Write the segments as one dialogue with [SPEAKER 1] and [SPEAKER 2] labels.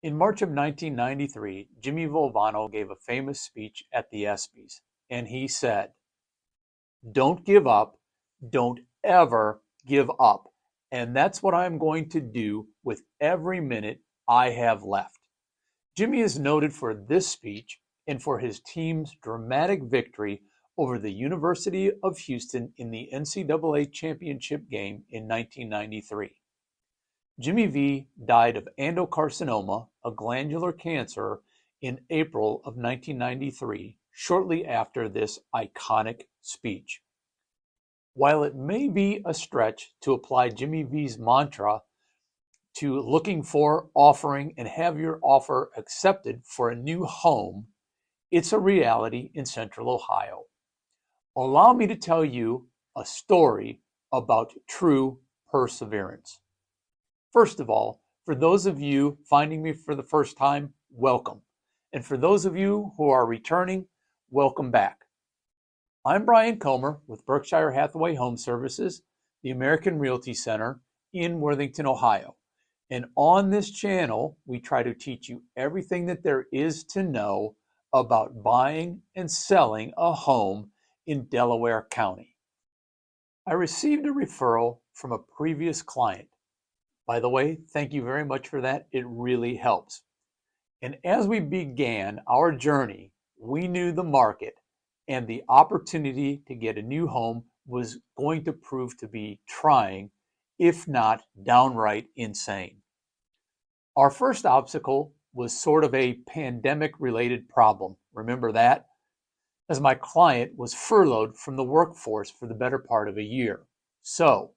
[SPEAKER 1] In March of 1993, Jimmy Valvano gave a famous speech at the ESPYs, and he said, "Don't give up, don't ever give up." And that's what I'm going to do with every minute I have left. Jimmy is noted for this speech and for his team's dramatic victory over the University of Houston in the NCAA championship game in 1993. Jimmy V died of endocarcinoma, a glandular cancer, in April of 1993, shortly after this iconic speech. While it may be a stretch to apply Jimmy V's mantra to looking for, offering, and have your offer accepted for a new home, it's a reality in Central Ohio. Allow me to tell you a story about true perseverance. First of all, for those of you finding me for the first time, welcome. And for those of you who are returning, welcome back. I'm Brian Comer with Berkshire Hathaway Home Services, the American Realty Center in Worthington, Ohio. And on this channel, we try to teach you everything that there is to know about buying and selling a home in Delaware County. I received a referral from a previous client. By the way, thank you very much for that. It really helps. And as we began our journey, we knew the market and the opportunity to get a new home was going to prove to be trying, if not downright insane. Our first obstacle was sort of a pandemic-related problem. Remember that? As my client was furloughed from the workforce for the better part of a year. So,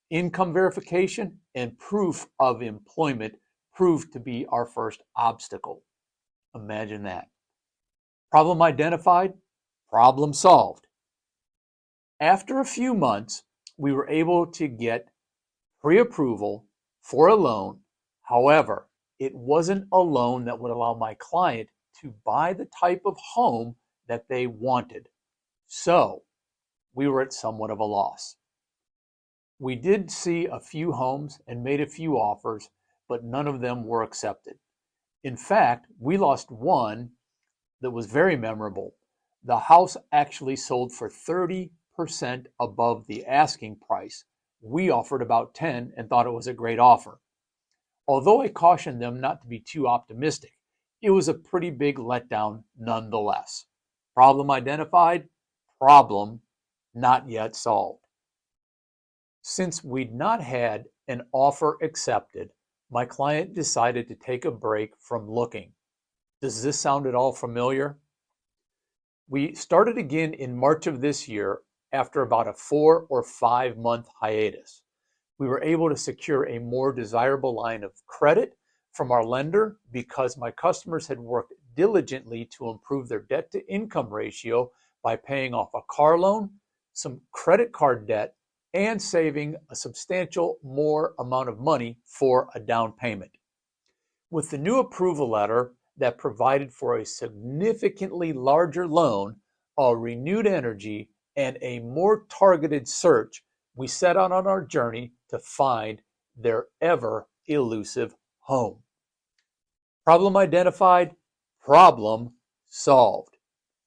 [SPEAKER 1] income verification and proof of employment proved to be our first obstacle. Imagine that. Problem identified, problem solved. After a few months, we were able to get pre-approval for a loan. However, it wasn't a loan that would allow my client to buy the type of home that they wanted. So, we were at somewhat of a loss. We did see a few homes and made a few offers, but none of them were accepted. In fact, we lost one that was very memorable. The house actually sold for 30% above the asking price. We offered about 10 and thought it was a great offer. Although I cautioned them not to be too optimistic, it was a pretty big letdown nonetheless. Problem identified, problem not yet solved. Since we'd not had an offer accepted, my client decided to take a break from looking. Does this sound at all familiar? We started again in March of this year after about a 4 or 5 month hiatus. We were able to secure a more desirable line of credit from our lender because my customers had worked diligently to improve their debt to income ratio by paying off a car loan, some credit card debt, and saving a substantial more amount of money for a down payment. With the new approval letter that provided for a significantly larger loan, a renewed energy, and a more targeted search, we set out on our journey to find their ever elusive home. Problem identified, problem solved.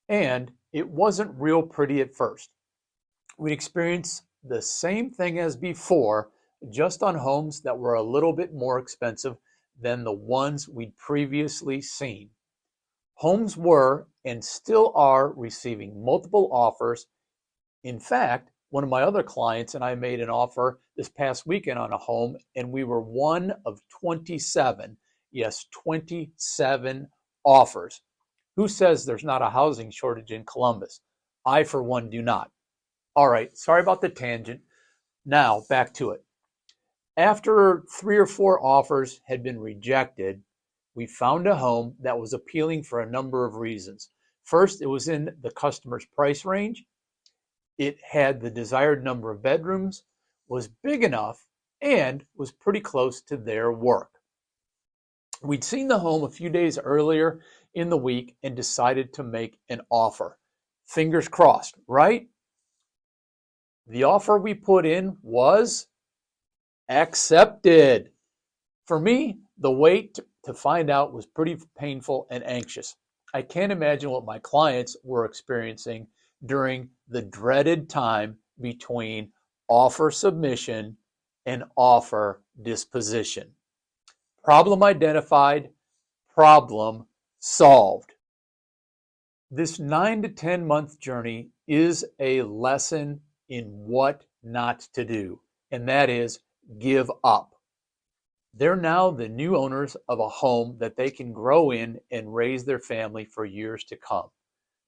[SPEAKER 1] And it wasn't real pretty at first. We experienced the same thing as before, just on homes that were a little bit more expensive than the ones we'd previously seen. Homes were and still are receiving multiple offers. In fact, one of my other clients and I made an offer this past weekend on a home, and we were one of 27, yes, 27 offers. Who says there's not a housing shortage in Columbus? I, for one, do not. All right, sorry about the tangent. Now, back to it. After 3 or 4 offers had been rejected, we found a home that was appealing for a number of reasons. First, it was in the customer's price range. It had the desired number of bedrooms, was big enough, and was pretty close to their work. We'd seen the home a few days earlier in the week and decided to make an offer. Fingers crossed, right? The offer we put in was accepted. For me, the wait to find out was pretty painful and anxious. I can't imagine what my clients were experiencing during the dreaded time between offer submission and offer disposition. Problem identified, problem solved. This 9 to 10 month journey is a lesson in what not to do, and that is give up. They're now the new owners of a home that they can grow in and raise their family for years to come.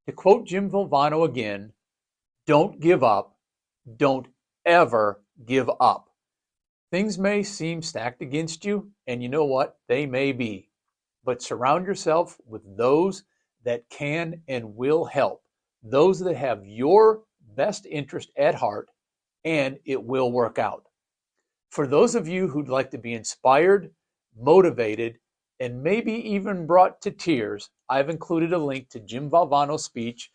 [SPEAKER 1] To quote Jim Valvano again, don't give up, don't ever give up. Things may seem stacked against you, and you know what? They may be. But surround yourself with those that can and will help, those that have your best interest at heart, and it will work out. For those of you who'd like to be inspired, motivated, and maybe even brought to tears, I've included a link to Jim Valvano's speech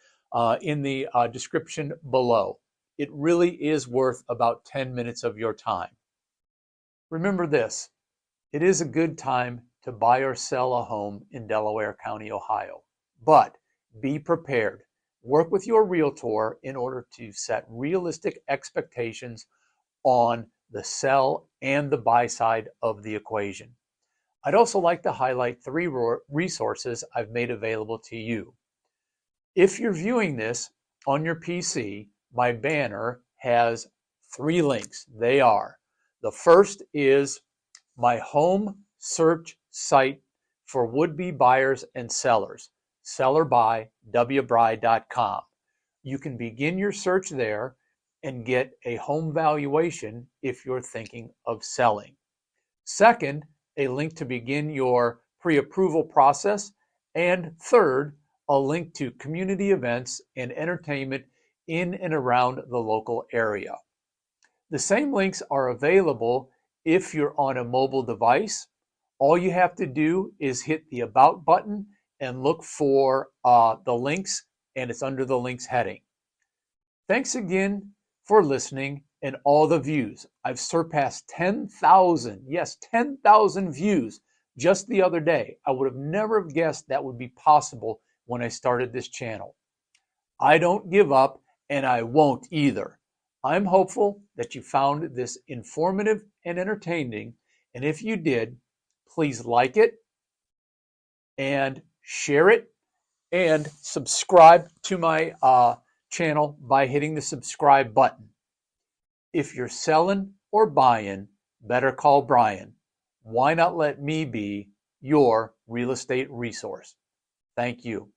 [SPEAKER 1] in the description below. It really is worth about 10 minutes of your time. Remember this, it is a good time to buy or sell a home in Delaware County, Ohio, but be prepared. Work with your realtor in order to set realistic expectations on the sell and the buy side of the equation. I'd also like to highlight 3 resources I've made available to you. If you're viewing this on your PC, my banner has 3 links. They are: the first is my home search site for would-be buyers and sellers, sellerbuy.wbride.com. You can begin your search there and get a home valuation if you're thinking of selling. Second, a link to begin your pre-approval process. And third, a link to community events and entertainment in and around the local area. The same links are available if you're on a mobile device. All you have to do is hit the About button and look for the links, and it's under the links heading. Thanks again for listening and all the views. I've surpassed 10,000, yes, 10,000 views just the other day. I would have never guessed that would be possible when I started this channel. I don't give up, and I won't either. I'm hopeful that you found this informative and entertaining, and if you did, please like it and share it and subscribe to my channel by hitting the subscribe button. If you're selling or buying, better call Brian. Why not let me be your real estate resource? Thank you.